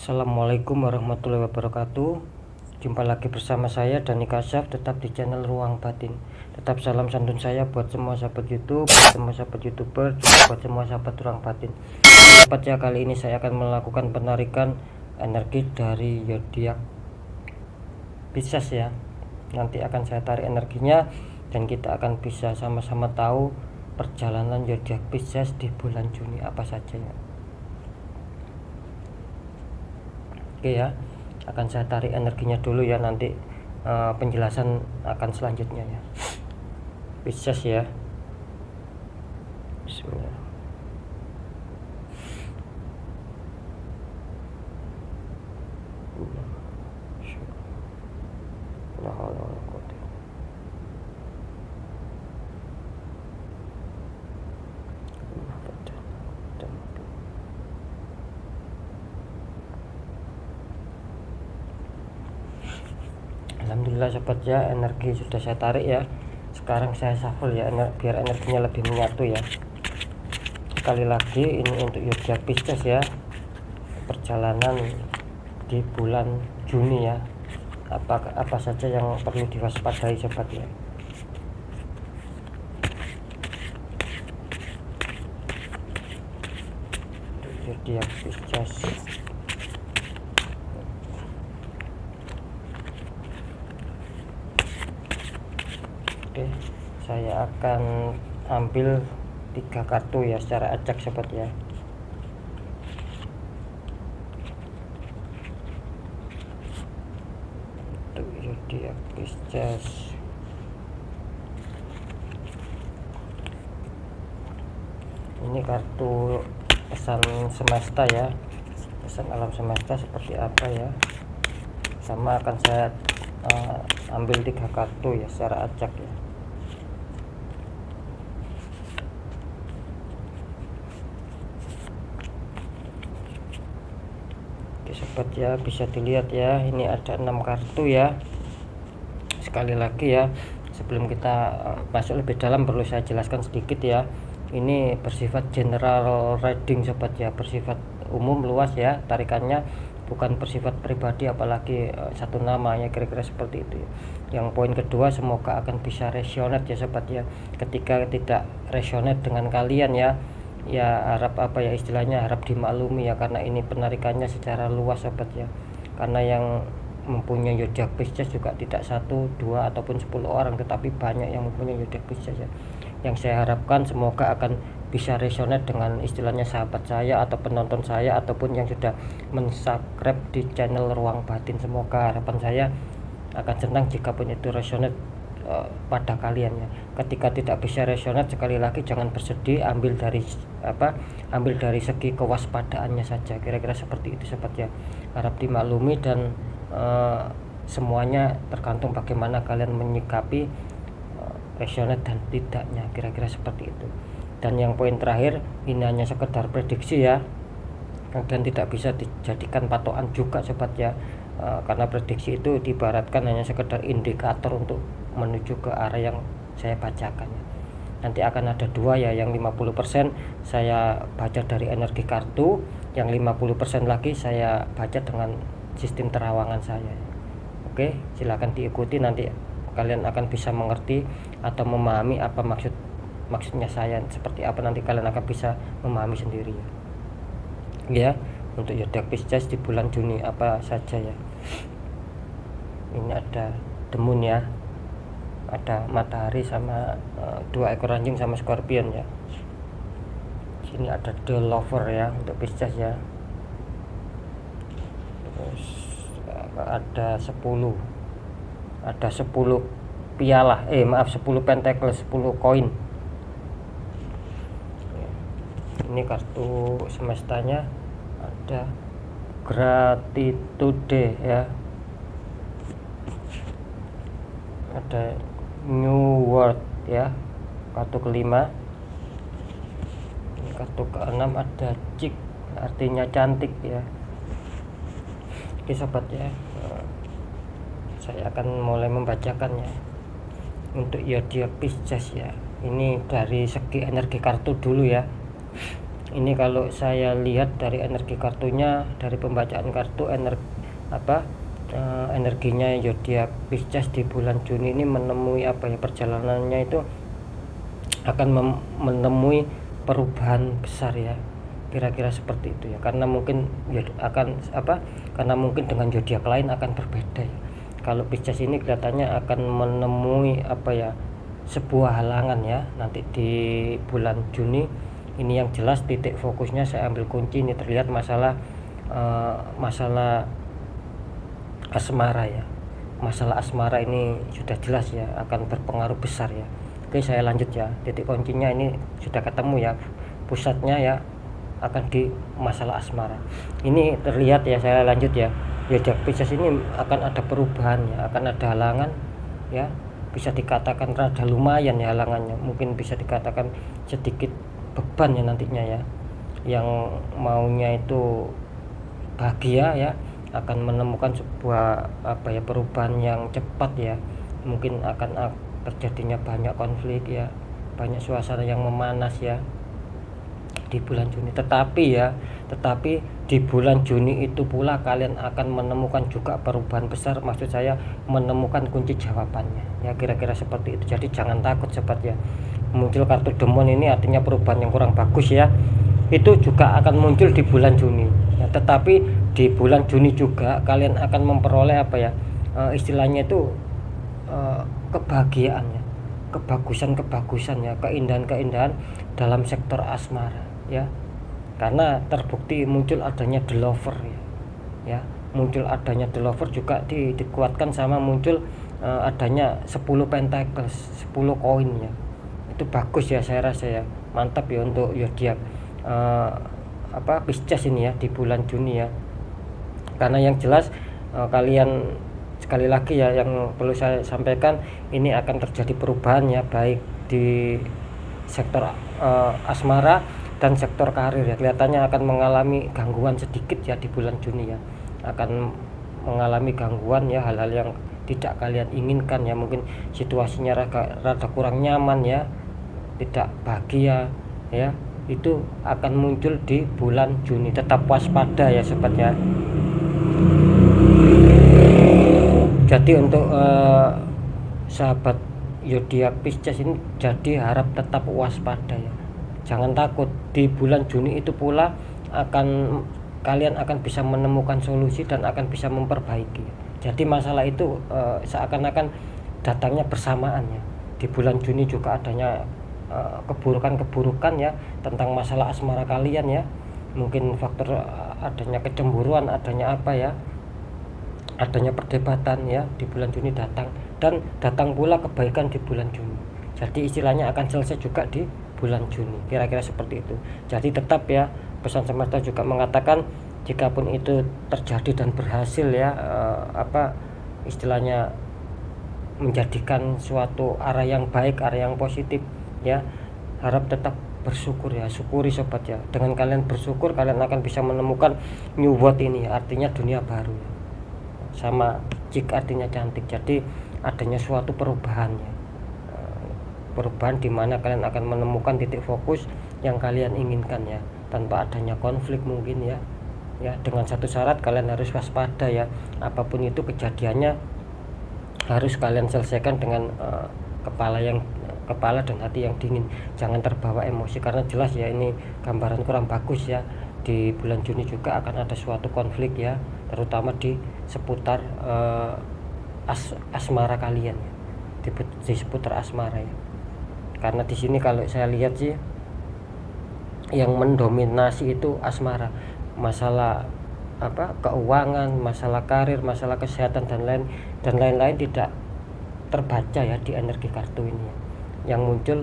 Assalamualaikum warahmatullahi wabarakatuh. Jumpa lagi bersama saya Dani Kasaf, tetap di channel Ruang Batin. Tetap salam santun saya buat semua sahabat YouTube, buat semua sahabat YouTuber, juga buat semua sahabat Ruang Batin. Sahabat ya, kali ini saya akan melakukan penarikan energi dari zodiak Pisces ya. Nanti akan saya tarik energinya dan kita akan bisa sama-sama tahu perjalanan zodiak Pisces di bulan Juni apa saja ya. Oke ya, akan saya tarik energinya dulu ya, nanti penjelasan akan selanjutnya ya. Pisces ya. Bismillah. Alhamdulillah sobat ya, energi sudah saya tarik ya. Sekarang saya shuffle ya, biar energinya lebih menyatu ya. Sekali lagi ini untuk zodiak Pisces ya, perjalanan di bulan Juni ya. Apa saja yang perlu diwaspadai sobat ya. Zodiak Pisces. Oke, saya akan ambil 3 kartu ya secara acak sobat ya. Untuk zodiak Pisces. Ini kartu pesan semesta ya, pesan alam semesta seperti apa ya. Sama akan saya ambil 3 kartu ya secara acak ya. Sobat ya, bisa dilihat ya, ini ada 6 kartu ya. Sekali lagi ya, sebelum kita masuk lebih dalam perlu saya jelaskan sedikit ya. Ini bersifat general reading sobat ya, bersifat umum luas ya tarikannya, bukan bersifat pribadi apalagi satu nama ya, kira-kira seperti itu ya. Yang poin kedua, semoga akan bisa resonate ya sobat ya. Ketika tidak resonate dengan kalian ya, harap apa ya istilahnya, harap dimaklumi ya, karena ini penarikannya secara luas sobat ya. Karena yang mempunyai zodiak Pisces juga tidak 1, 2 ataupun 10 orang, tetapi banyak yang mempunyai zodiak Pisces ya. Yang saya harapkan semoga akan bisa resonate dengan istilahnya sahabat saya atau penonton saya ataupun yang sudah mensubscribe di channel Ruang Batin. Semoga harapan saya akan senang jika pun itu resonate pada kalian ya. Ketika tidak bisa resonate, sekali lagi jangan bersedih, ambil dari segi kewaspadaannya saja, kira-kira seperti itu sobat ya. Harap dimaklumi dan semuanya tergantung bagaimana kalian menyikapi resonate dan tidaknya, kira-kira seperti itu. Dan yang poin terakhir, ini hanya sekedar prediksi ya, dan tidak bisa dijadikan patokan juga sobat ya. Karena prediksi itu diibaratkan hanya sekedar indikator untuk menuju ke arah yang saya bacakan ya. Nanti akan ada 2 ya, yang 50% saya baca dari energi kartu, yang 50% lagi saya baca dengan sistem terawangan saya. Oke, silakan diikuti, nanti kalian akan bisa mengerti atau memahami apa maksudnya saya seperti apa, nanti kalian akan bisa memahami sendiri ya. Untuk zodiak Pisces di bulan Juni apa saja ya. Ini ada The Moon ya, ada matahari sama 2 ekor anjing sama Scorpion ya. Sini ada The Lover ya untuk Pisces ya. Terus ada 10 piala, 10 pentacle, 10 koin. Ini kartu semestanya, ada Gratitude ya, ada New World ya, kartu kelima. Ini kartu keenam ada Chick, artinya cantik ya. Oke sobat ya, saya akan mulai membacakannya. Untuk zodiak Pisces ya, ini dari segi energi kartu dulu ya. Ini kalau saya lihat dari energi kartunya, dari pembacaan kartu, energinya zodiak Pisces di bulan Juni ini menemui perjalanannya itu akan menemui perubahan besar ya, kira-kira seperti itu ya, karena mungkin karena mungkin dengan zodiak lain akan berbeda ya. Kalau Pisces ini kelihatannya akan menemui sebuah halangan ya nanti di bulan Juni ini. Yang jelas titik fokusnya saya ambil kunci ini, terlihat masalah asmara ya. Masalah asmara ini sudah jelas ya akan berpengaruh besar ya. Oke, saya lanjut ya. Titik kuncinya ini sudah ketemu ya, pusatnya ya akan di masalah asmara. Ini terlihat ya, saya lanjut ya. Zodiak Pisces ini akan ada perubahan ya, akan ada halangan ya. Bisa dikatakan rada lumayan ya halangannya, mungkin bisa dikatakan sedikit beban ya nantinya ya. Yang maunya itu bahagia ya akan menemukan sebuah perubahan yang cepat ya. Mungkin akan terjadinya banyak konflik ya, banyak suasana yang memanas ya di bulan Juni. Tetapi di bulan Juni itu pula kalian akan menemukan juga perubahan besar, maksud saya menemukan kunci jawabannya ya, kira-kira seperti itu. Jadi jangan takut sobat ya. Muncul kartu demon ini artinya perubahan yang kurang bagus ya, itu juga akan muncul di bulan Juni ya. Tetapi di bulan Juni juga kalian akan memperoleh istilahnya itu kebahagiaannya, kebagusan ya, keindahan dalam sektor asmara ya, karena terbukti muncul adanya the lover ya. Muncul adanya the lover juga dikuatkan sama muncul adanya 10 pentacles, 10 koin ya. Itu bagus ya, saya rasa ya, mantap ya untuk zodiak Pisces ini ya di bulan Juni ya. Karena yang jelas kalian, sekali lagi ya yang perlu saya sampaikan, ini akan terjadi perubahan ya, baik di sektor asmara dan sektor karir ya. Kelihatannya akan mengalami gangguan sedikit ya di bulan Juni ya, akan mengalami gangguan ya, hal-hal yang tidak kalian inginkan ya. Mungkin situasinya rada kurang nyaman ya, tidak bahagia ya, itu akan muncul di bulan Juni. Tetap waspada ya sobat ya. Jadi untuk sahabat zodiak Pisces ini, jadi harap tetap waspada ya, jangan takut. Di bulan Juni itu pula kalian akan bisa menemukan solusi dan akan bisa memperbaiki. Jadi masalah itu seakan-akan datangnya bersamaan ya. Di bulan Juni juga adanya keburukan-keburukan ya tentang masalah asmara kalian ya. Mungkin faktor adanya kecemburuan, adanya adanya perdebatan ya di bulan Juni datang, dan datang pula kebaikan di bulan Juni. Jadi istilahnya akan selesai juga di bulan Juni, kira-kira seperti itu. Jadi tetap ya, pesan semesta juga mengatakan jikapun itu terjadi dan berhasil ya, istilahnya menjadikan suatu arah yang baik, arah yang positif ya, harap tetap bersyukur ya, syukuri sobat ya. Dengan kalian bersyukur, kalian akan bisa menemukan new world ini, artinya dunia baru ya. Sama jik artinya cantik, jadi adanya suatu perubahan ya, perubahan di mana kalian akan menemukan titik fokus yang kalian inginkan ya, tanpa adanya konflik mungkin ya. Dengan satu syarat, kalian harus waspada ya, apapun itu kejadiannya harus kalian selesaikan dengan kepala dan hati yang dingin, jangan terbawa emosi, karena jelas ya ini gambaran kurang bagus ya. Di bulan Juni juga akan ada suatu konflik ya, terutama di seputar asmara kalian ya, di seputar asmara ya. Karena di sini kalau saya lihat sih yang mendominasi itu asmara, masalah keuangan, masalah karir, masalah kesehatan dan lain-lain tidak terbaca ya di energi kartu ini. Yang muncul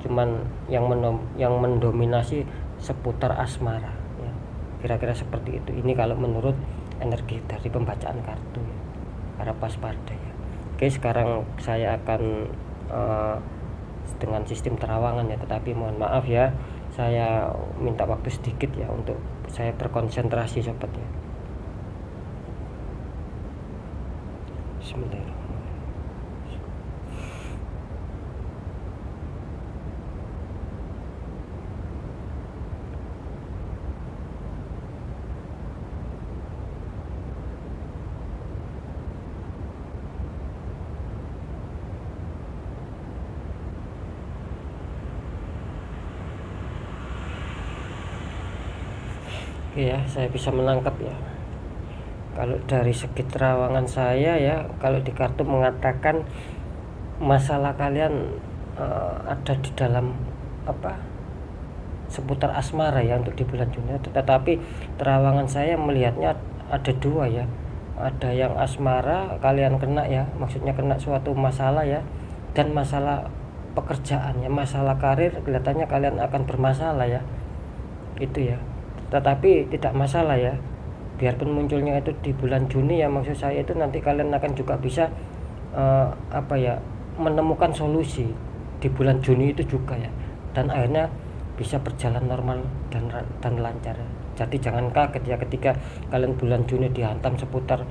cuman yang mendominasi seputar asmara ya. Kira-kira seperti itu. Ini kalau menurut energi dari pembacaan kartu ya. Harap waspada ya. Oke, sekarang saya akan dengan sistem terawangan ya, tetapi mohon maaf ya, saya minta waktu sedikit ya untuk saya berkonsentrasi sobat ya. Bismillahirrahmanirrahim. Oke ya, saya bisa menangkap ya. Kalau dari segi terawangan saya ya, kalau di kartu mengatakan masalah kalian ada di dalam seputar asmara ya untuk di bulan Juni. Tetapi terawangan saya melihatnya ada dua ya. Ada yang asmara kalian kena ya, maksudnya kena suatu masalah ya, dan masalah pekerjaan ya, masalah karir kelihatannya kalian akan bermasalah ya. Itu ya. Tetapi tidak masalah ya, biarpun munculnya itu di bulan Juni ya, maksud saya itu nanti kalian akan juga bisa menemukan solusi di bulan Juni itu juga ya, dan akhirnya bisa berjalan normal dan lancar. Jadi jangan kaget ya ketika kalian bulan Juni dihantam seputar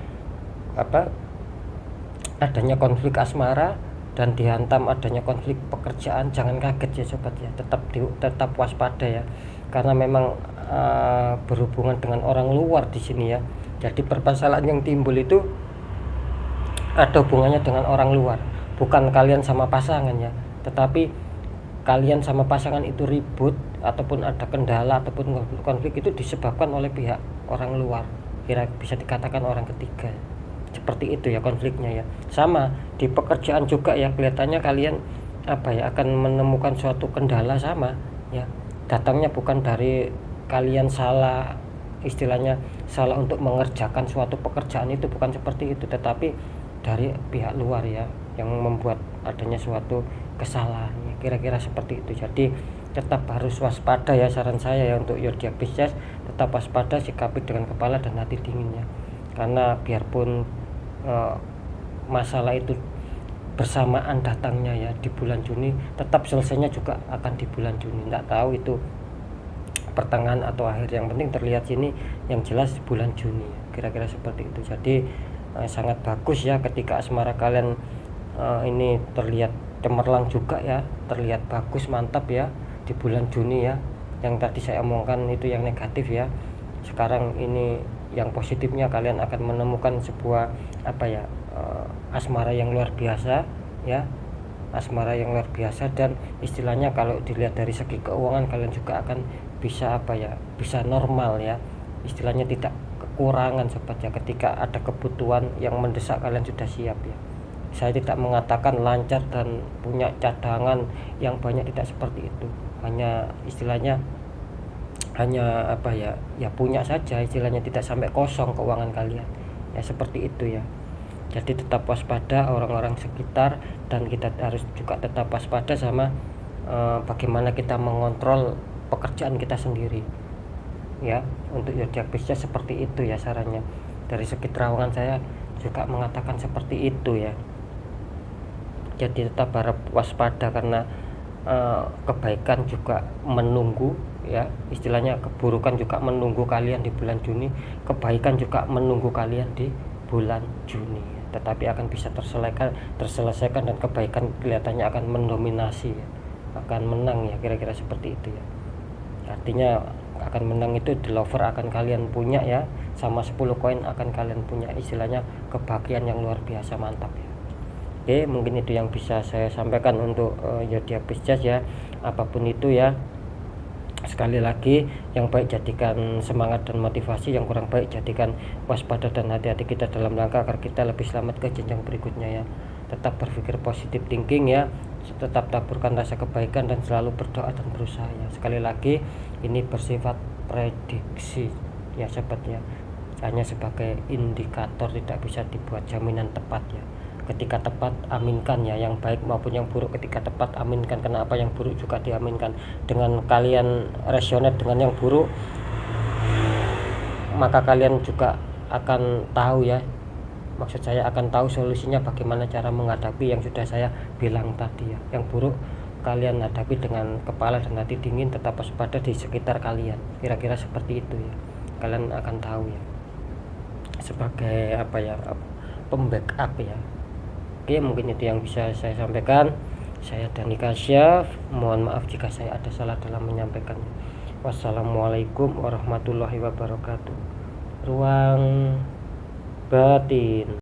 adanya konflik asmara dan dihantam adanya konflik pekerjaan. Jangan kaget ya sobat ya, tetap waspada ya, karena memang berhubungan dengan orang luar di sini ya. Jadi permasalahan yang timbul itu ada hubungannya dengan orang luar, bukan kalian sama pasangan ya, tetapi kalian sama pasangan itu ribut ataupun ada kendala ataupun konflik itu disebabkan oleh pihak orang luar, bisa dikatakan orang ketiga. Seperti itu ya konfliknya ya. Sama di pekerjaan juga ya, kelihatannya kalian akan menemukan suatu kendala sama ya, datangnya bukan dari kalian salah, istilahnya salah untuk mengerjakan suatu pekerjaan itu, bukan seperti itu, tetapi dari pihak luar ya yang membuat adanya suatu kesalahan ya, kira-kira seperti itu. Jadi tetap harus waspada ya, saran saya ya untuk zodiak Pisces, tetap waspada, sikapi dengan kepala dan hati dingin ya, karena biarpun masalah itu bersamaan datangnya ya di bulan Juni, tetap selesainya juga akan di bulan Juni. Nggak tahu itu pertengahan atau akhir, yang penting terlihat sini yang jelas bulan Juni ya, kira-kira seperti itu. Jadi sangat bagus ya ketika asmara kalian ini terlihat cemerlang juga ya, terlihat bagus, mantap ya di bulan Juni ya. Yang tadi saya omongkan itu yang negatif ya, sekarang ini yang positifnya kalian akan menemukan sebuah asmara yang luar biasa ya, asmara yang luar biasa. Dan istilahnya kalau dilihat dari segi keuangan, kalian juga akan bisa bisa normal ya, istilahnya tidak kekurangan sobat ya. Ketika ada kebutuhan yang mendesak, kalian sudah siap ya. Saya tidak mengatakan lancar dan punya cadangan yang banyak, tidak seperti itu, hanya istilahnya punya saja, istilahnya tidak sampai kosong keuangan kalian ya, seperti itu ya. Jadi tetap waspada orang-orang sekitar, dan kita harus juga tetap waspada sama bagaimana kita mengontrol pekerjaan kita sendiri ya. Untuk zodiak Pisces seperti itu ya sarannya. Dari segi terawangan saya juga mengatakan seperti itu ya. Jadi tetap harap waspada, karena kebaikan juga menunggu ya, istilahnya keburukan juga menunggu kalian di bulan Juni, kebaikan juga menunggu kalian di bulan Juni, tetapi akan bisa terselesaikan dan kebaikan kelihatannya akan mendominasi ya, akan menang ya, kira-kira seperti itu ya. Artinya akan menang itu the lover akan kalian punya ya, sama 10 koin akan kalian punya, istilahnya kebahagiaan yang luar biasa, mantap ya. Oke, mungkin itu yang bisa saya sampaikan untuk zodiak Pisces ya. Apapun itu ya, sekali lagi, yang baik jadikan semangat dan motivasi, yang kurang baik jadikan waspada dan hati-hati kita dalam langkah agar kita lebih selamat ke jenjang berikutnya ya. Tetap berpikir positif thinking ya, tetap taburkan rasa kebaikan dan selalu berdoa dan berusaha ya. Sekali lagi, ini bersifat prediksi ya sahabat ya, hanya sebagai indikator, tidak bisa dibuat jaminan tepat ya. Ketika tepat aminkan ya, yang baik maupun yang buruk ketika tepat aminkan. Kenapa yang buruk juga diaminkan? Dengan kalian resonate dengan yang buruk, maka kalian juga akan tahu ya, maksud saya akan tahu solusinya, bagaimana cara menghadapi yang sudah saya bilang tadi ya. Yang buruk kalian hadapi dengan kepala dan hati dingin, tetap waspada di sekitar kalian, kira-kira seperti itu ya. Kalian akan tahu ya, sebagai pembackup ya. Oke, mungkin itu yang bisa saya sampaikan. Saya Dani Kasyaf, mohon maaf jika saya ada salah dalam menyampaikannya. Wassalamualaikum warahmatullahi wabarakatuh. Ruang batin.